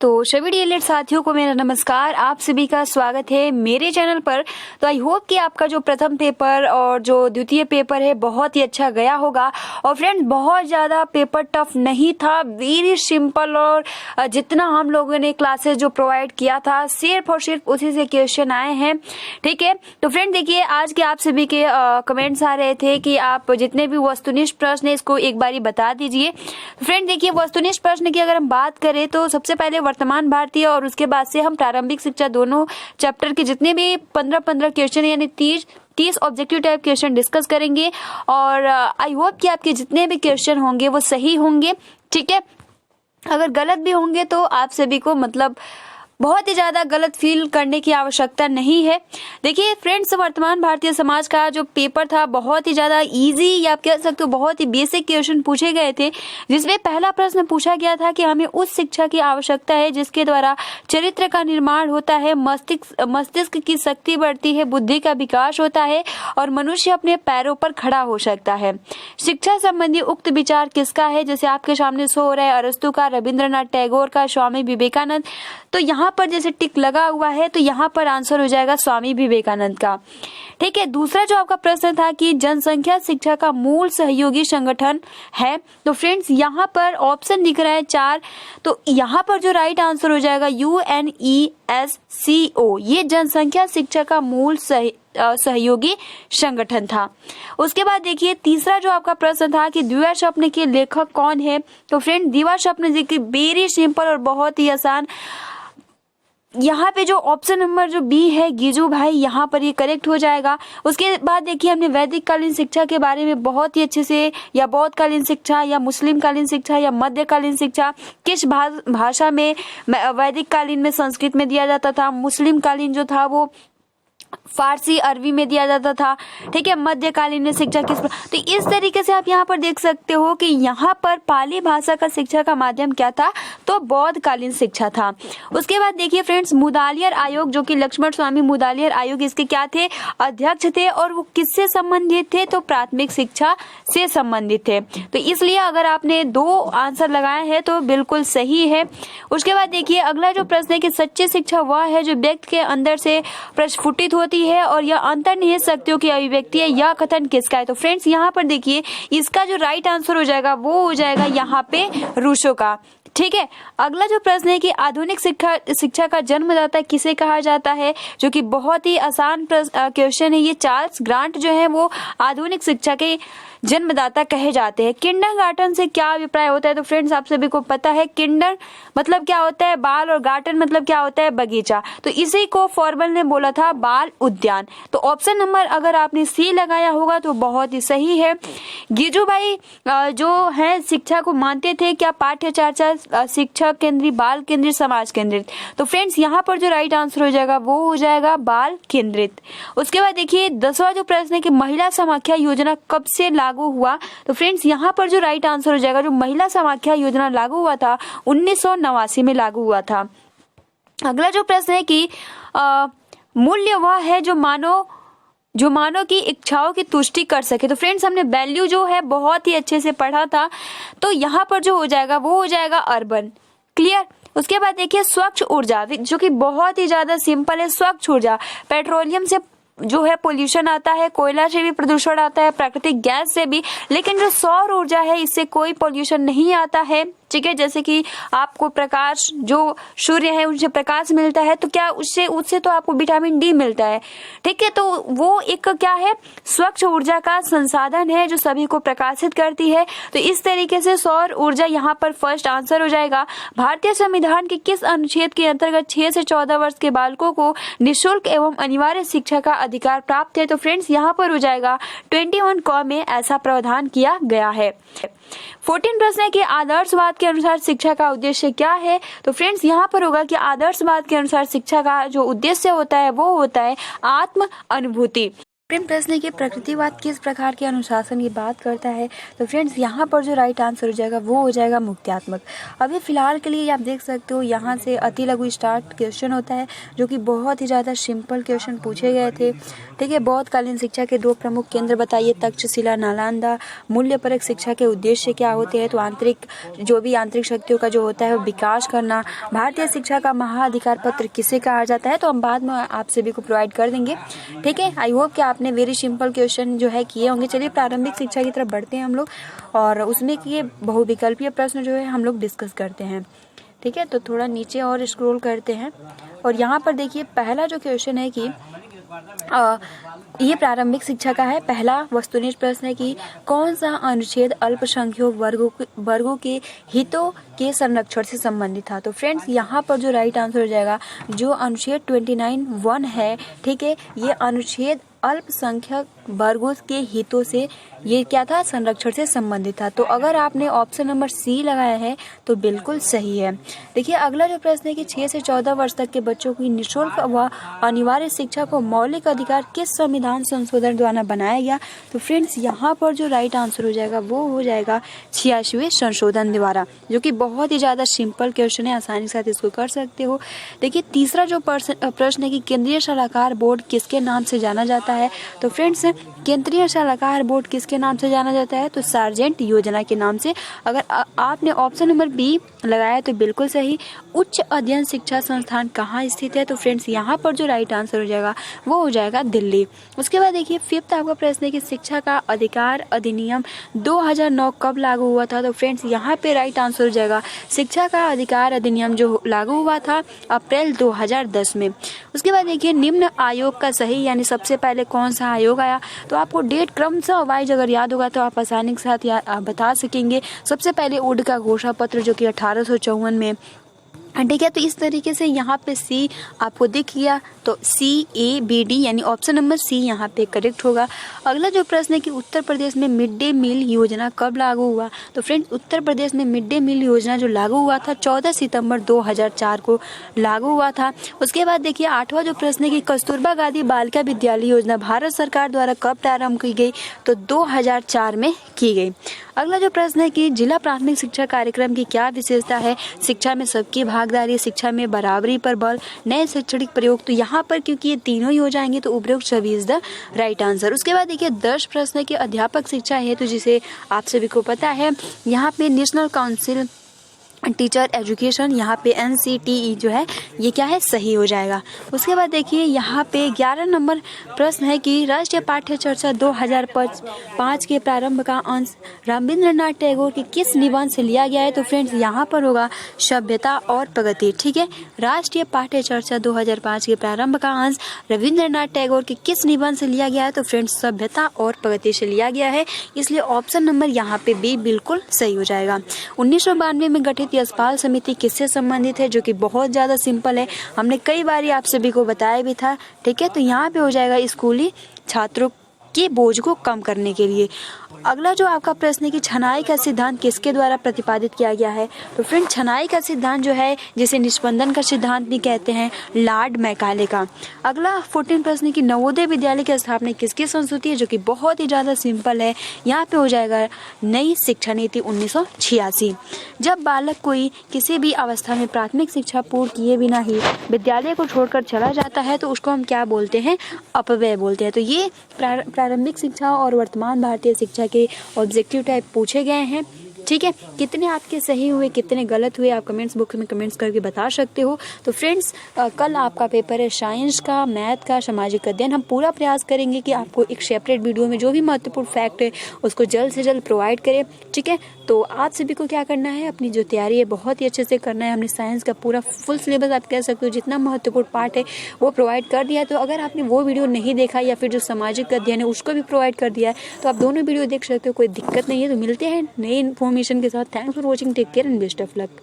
तो सभी डीएलएड साथियों को मेरा नमस्कार। आप सभी का स्वागत है मेरे चैनल पर। तो आई होप कि आपका जो प्रथम पेपर और जो द्वितीय पेपर है बहुत ही अच्छा गया होगा। और फ्रेंड्स, बहुत ज़्यादा पेपर टफ नहीं था, वेरी सिंपल। और जितना हम लोगों ने क्लासेस जो प्रोवाइड किया था सिर्फ और सिर्फ उसी से क्वेश्चन आए हैं। ठीक है, तो फ्रेंड देखिए, आज के आप सभी के कमेंट्स आ रहे थे कि आप जितने भी वस्तुनिष्ठ प्रश्न है इसको एक बारी बता दीजिए। फ्रेंड देखिए, वस्तुनिष्ठ प्रश्न की अगर हम बात करें तो सबसे पहले वर्तमान भारतीय और उसके बाद से हम प्रारंभिक शिक्षा दोनों चैप्टर के जितने भी 15 क्वेश्चन यानी 30 ऑब्जेक्टिव टाइप क्वेश्चन डिस्कस करेंगे। और आई होप कि आपके जितने भी क्वेश्चन होंगे वो सही होंगे। ठीक है, अगर गलत भी होंगे तो आप सभी को मतलब बहुत ही ज्यादा गलत फील करने की आवश्यकता नहीं है। देखिए फ्रेंड्स, वर्तमान भारतीय समाज का जो पेपर था बहुत ही ज्यादा इजी या आप कह सकते हो बहुत ही बेसिक क्वेश्चन पूछे गए थे, जिसमें पहला प्रश्न पूछा गया था कि हमें उस शिक्षा की आवश्यकता है जिसके द्वारा चरित्र का निर्माण होता है, मस्तिष्क की शक्ति बढ़ती है, बुद्धि का विकास होता है और मनुष्य अपने पैरों पर खड़ा हो सकता है। शिक्षा संबंधी उक्त विचार किसका है? जैसे आपके सामने शो हो रहा है, अरस्तु का, रविंद्रनाथ टैगोर का, स्वामी विवेकानंद। तो यहाँ पर जैसे टिक लगा हुआ है तो यहाँ पर आंसर हो जाएगा स्वामी विवेकानंद का। ठीक है, दूसरा जो आपका प्रश्न था कि जनसंख्या शिक्षा का मूल सहयोगी संगठन है, तो फ्रेंड्स यहाँ पर ऑप्शन दिख रहा है 4। तो यहाँ पर जो राइट आंसर हो जाएगा UNESCO। ये जनसंख्या शिक्षा का मूल सहयोगी संगठन था। उसके बाद देखिए, तीसरा जो आपका प्रश्न था कि द्विवा स्वप्न के लेखक कौन है, तो फ्रेंड द्विवा स्वप्न देखिए वेरी सिंपल और बहुत ही आसान। यहाँ पे जो ऑप्शन नंबर जो बी है गिजू भाई, यहाँ पर ये करेक्ट हो जाएगा। उसके बाद देखिए, हमने वैदिक कालीन शिक्षा के बारे में बहुत ही अच्छे से, या बौद्ध कालीन शिक्षा या मुस्लिम कालीन शिक्षा या मध्यकालीन शिक्षा, किस भाषा में वैदिक कालीन में संस्कृत में दिया जाता था, मुस्लिम कालीन जो था वो फारसी अरबी में दिया जाता था। ठीक है, मध्यकालीन में शिक्षा किस, तो इस तरीके से आप यहाँ पर देख सकते हो कि यहाँ पर पाली भाषा का शिक्षा का माध्यम क्या था, तो बौद्ध कालीन शिक्षा था। उसके बाद देखिए फ्रेंड्स, मुदालियर आयोग जो कि लक्ष्मण स्वामी मुदालियर आयोग, इसके क्या थे? अध्यक्ष थे। और वो किससे संबंधित थे? तो प्राथमिक शिक्षा से संबंधित थे। तो इसलिए अगर आपने 2 आंसर लगाए हैं तो बिल्कुल सही है। उसके बाद देखिए, अगला जो प्रश्न है कि सच्ची शिक्षा वह है जो व्यक्ति के अंदर से प्रस्फुटित होती है और यह अंतर्निहित शक्तियों की अभिव्यक्ति है। यह कथन किसका है? तो फ्रेंड्स यहाँ पर देखिए, इसका जो राइट आंसर हो जाएगा वो हो जाएगा यहाँ पे रूसो का। ठीक है, अगला जो प्रश्न है कि आधुनिक शिक्षा का जन्मदाता किसे कहा जाता है, जो कि बहुत ही आसान क्वेश्चन है। ये चार्ल्स ग्रांट जो है वो आधुनिक शिक्षा के जन्मदाता कहे जाते हैं। किंडरगार्टन से क्या अभिप्राय होता है? तो फ्रेंड्स आप सभी को पता है किंडर मतलब क्या होता है बाल, और गार्टन मतलब क्या होता है बगीचा। तो इसी को फॉर्मल ने बोला था बाल उद्यान। तो ऑप्शन नंबर अगर आपने सी लगाया होगा तो बहुत ही सही है। गिजू भाई जो है शिक्षा को मानते थे क्या? पाठ्य चर्चा, शिक्षा केंद्रित, बाल केंद्रित, समाज केंद्रित। तो फ्रेंड्स यहाँ पर जो राइट आंसर हो जाएगा वो हो जाएगा बाल केंद्रित। उसके बाद देखिए, 10वां जो प्रश्न है कि महिला समाख्या योजना कब से लागू हुआ? तो फ्रेंड्स यहाँ पर जो राइट आंसर हो जाएगा, जो महिला समाख्या योजना लागू हुआ था 1989 में लागू हुआ था। अगला जो प्रश्न है कि मूल्य वह है जो मानव की इच्छाओं की तुष्टि कर सके। तो फ्रेंड्स हमने वैल्यू जो है बहुत ही अच्छे से पढ़ा था, तो यहाँ पर जो हो जाएगा वो हो जाएगा अर्बन। क्लियर? उसके बाद देखिए, स्वच्छ ऊर्जा जो कि बहुत ही ज्यादा सिंपल है। स्वच्छ ऊर्जा, पेट्रोलियम से जो है पोल्यूशन आता है, कोयला से भी प्रदूषण आता है, प्राकृतिक गैस से भी, लेकिन जो सौर ऊर्जा है इससे कोई पोल्यूशन नहीं आता है। ठीक है, जैसे कि आपको प्रकाश, जो सूर्य है उनसे प्रकाश मिलता है, तो क्या उससे तो आपको विटामिन डी मिलता है। ठीक है, तो वो एक क्या है? स्वच्छ ऊर्जा का संसाधन है जो सभी को प्रकाशित करती है। तो इस तरीके से सौर ऊर्जा यहाँ पर फर्स्ट आंसर हो जाएगा। भारतीय संविधान के किस अनुच्छेद के अंतर्गत 6 से 14 वर्ष के बालकों को निःशुल्क एवं अनिवार्य शिक्षा का अधिकार प्राप्त है? तो फ्रेंड्स यहाँ पर हो जाएगा 21 क में ऐसा प्रावधान किया गया है। 14 प्रश्न है कि आदर्शवाद के अनुसार शिक्षा का उद्देश्य क्या है? तो फ्रेंड्स यहाँ पर होगा कि आदर्शवाद के अनुसार शिक्षा का जो उद्देश्य होता है वो होता है आत्म अनुभूति। प्रेम प्रश्न की प्रकृतिवाद किस प्रकार के अनुशासन की बात करता है? तो फ्रेंड्स यहाँ पर जो राइट आंसर हो जाएगा वो हो जाएगा मुक्त्यात्मक। अभी फिलहाल के लिए आप देख सकते हो यहाँ से अति लघु स्टार्ट क्वेश्चन होता है जो कि बहुत ही ज़्यादा सिंपल क्वेश्चन पूछे गए थे। ठीक है, बौद्धकालीन शिक्षा के 2 प्रमुख केंद्र बताइए, तक्षशिला, नालंदा। मूल्यपरक शिक्षा के उद्देश्य क्या होते हैं? तो आंतरिक शक्तियों का जो होता है वो विकास करना। भारतीय शिक्षा का महाअधिकार पत्र किसे कहा जाता है? तो हम बाद में आप सभी को प्रोवाइड कर देंगे। ठीक है, आई होप कि आपने वेरी सिंपल क्वेश्चन जो है किए होंगे। चलिए प्रारंभिक शिक्षा की तरफ बढ़ते हैं हम लोग और उसमें किए बहुविकल्पीय प्रश्न जो है हम लोग डिस्कस करते हैं। ठीक है, तो थोड़ा नीचे और स्क्रॉल करते हैं और यहाँ पर देखिए पहला जो क्वेश्चन है कि ये प्रारंभिक शिक्षा का है। पहला वस्तुनिष्ठ प्रश्न है कि कौन सा अनुच्छेद अल्पसंख्यक वर्गों के हितों के संरक्षण से संबंधित था? तो फ्रेंड्स यहाँ पर जो राइट आंसर हो जाएगा जो अनुच्छेद 29(1) है। ठीक है, ये अनुच्छेद अल्पसंख्यक वर्गों के हितों से ये क्या था? संरक्षण से संबंधित था। तो अगर आपने ऑप्शन नंबर सी लगाया है तो बिल्कुल सही है। देखिए अगला जो प्रश्न है कि 6 से 14 वर्ष तक के बच्चों की निःशुल्क व अनिवार्य शिक्षा को मौलिक अधिकार किस संविधान संशोधन द्वारा बनाया गया? तो फ्रेंड्स यहाँ पर जो राइट आंसर हो जाएगा वो हो जाएगा 86वें संशोधन द्वारा, जो कि बहुत ही ज़्यादा सिंपल क्वेश्चन है, आसानी के साथ इसको कर सकते हो। देखिए तीसरा जो प्रश्न है कि केंद्रीय सलाहकार बोर्ड किसके नाम से जाना जाता है? तो फ्रेंड्स केंद्रीय सलाहकार बोर्ड किसके नाम से जाना जाता है? तो सार्जेंट योजना के नाम से। अगर आपने ऑप्शन नंबर बी लगाया तो बिल्कुल सही। उच्च अध्ययन शिक्षा संस्थान कहाँ स्थित है? तो फ्रेंड्स यहाँ पर जो राइट आंसर हो जाएगा वो हो जाएगा दिल्ली। उसके बाद देखिए फिफ्थ आपका प्रश्न है कि शिक्षा का अधिकार अधिनियम 2009 कब लागू हुआ था? तो फ्रेंड्स यहाँ पे राइट आंसर हो जाएगा शिक्षा का अधिकार अधिनियम जो लागू हुआ था अप्रैल 2010 में। उसके बाद देखिए निम्न आयोग का सही यानी सबसे पहले कौन सा आयोग आया? तो आपको डेट क्रमशः वाइज अगर याद होगा तो आप आसानी के साथ बता सकेंगे। सबसे पहले वुड का घोषणा पत्र जो कि 1854 में। ठीक है, तो इस तरीके से यहाँ पे सी आपको दिख गया तो CABD यानी ऑप्शन नंबर सी यहाँ पे करेक्ट होगा। अगला जो प्रश्न है कि उत्तर प्रदेश में मिड डे मील योजना कब लागू हुआ? तो फ्रेंड्स उत्तर प्रदेश में मिड डे मील योजना जो लागू हुआ था 14 सितंबर 2004 को लागू हुआ था। उसके बाद देखिए 8वां जो प्रश्न है कि कस्तूरबा गांधी बालिका विद्यालय योजना भारत सरकार द्वारा कब प्रारंभ की गई? तो 2004 में की गई। अगला जो प्रश्न है कि जिला प्राथमिक शिक्षा कार्यक्रम की क्या विशेषता है? शिक्षा में सबकी भागीदारी, शिक्षा में बराबरी पर बल, नए शैक्षणिक प्रयोग। तो यहाँ पर क्योंकि ये तीनों ही हो जाएंगे तो उपरोक्त सभी इज द राइट आंसर। उसके बाद देखिए 10 प्रश्न है कि अध्यापक शिक्षा हेतु जिसे आप सभी को पता है यहाँ पे नेशनल काउंसिल टीचर एजुकेशन यहाँ पे NCTE जो है ये क्या है? सही हो जाएगा। उसके बाद देखिए यहाँ पे 11 नंबर प्रश्न है कि राष्ट्रीय पाठ्य चर्चा 2005 के प्रारंभ का अंश रविंद्रनाथ टैगोर के किस निबंध से लिया गया है? तो फ्रेंड्स यहाँ पर होगा सभ्यता और प्रगति। ठीक है, राष्ट्रीय पाठ्य चर्चा 2005 के प्रारंभ का अंश रविंद्रनाथ टैगोर के किस निबंध से लिया गया है? तो फ्रेंड्स सभ्यता और प्रगति से लिया गया है, इसलिए ऑप्शन नंबर यहाँ पे बी बिल्कुल सही हो जाएगा। 1992 में गठित यशपाल समिति किससे संबंधित है? जो कि बहुत ज्यादा सिंपल है, हमने कई बार आप सभी को बताया भी था। ठीक है, तो यहाँ पे हो जाएगा स्कूली छात्रों के बोझ को कम करने के लिए। अगला जो आपका प्रश्न है कि छनाई का सिद्धांत किसके द्वारा प्रतिपादित किया गया है? तो फ्रेंड छनाई का सिद्धांत जो है जिसे निष्पंदन का सिद्धांत भी कहते हैं, लॉर्ड मैकाले का। अगला 14 प्रश्न है कि नवोदय विद्यालय की स्थापना किसकी संस्तुति है? जो कि बहुत ही ज्यादा सिंपल है, यहाँ पे हो जाएगा नई शिक्षा नीति 1986। जब बालक कोई किसी भी अवस्था में प्राथमिक शिक्षा पूर्ण किए बिना ही विद्यालय को छोड़कर चला जाता है तो उसको हम क्या बोलते हैं? अपव्यय बोलते हैं। तो ये प्रारंभिक शिक्षा और वर्तमान भारतीय शिक्षा के ऑब्जेक्टिव टाइप पूछे गए हैं। ठीक है, कितने आपके सही हुए कितने गलत हुए आप कमेंट्स बॉक्स में कमेंट्स करके बता सकते हो। तो फ्रेंड्स कल आपका पेपर है साइंस का, मैथ का, सामाजिक अध्ययन। हम पूरा प्रयास करेंगे कि आपको एक सेपरेट वीडियो में जो भी महत्वपूर्ण फैक्ट है उसको जल्द से जल्द प्रोवाइड करें। ठीक है, तो आप सभी को क्या करना है, अपनी जो तैयारी है बहुत ही अच्छे से करना है। हमने साइंस का पूरा फुल सिलेबस आप कह सकते हो जितना महत्वपूर्ण पार्ट है वो प्रोवाइड कर दिया है। तो अगर आपने वो वीडियो नहीं देखा या फिर जो सामाजिक अध्ययन है उसको भी प्रोवाइड कर दिया है तो आप दोनों वीडियो देख सकते हो, कोई दिक्कत नहीं है। तो मिलते हैं नई इन्फॉर्मेशन के साथ। Thanks for watching, take care and best of luck.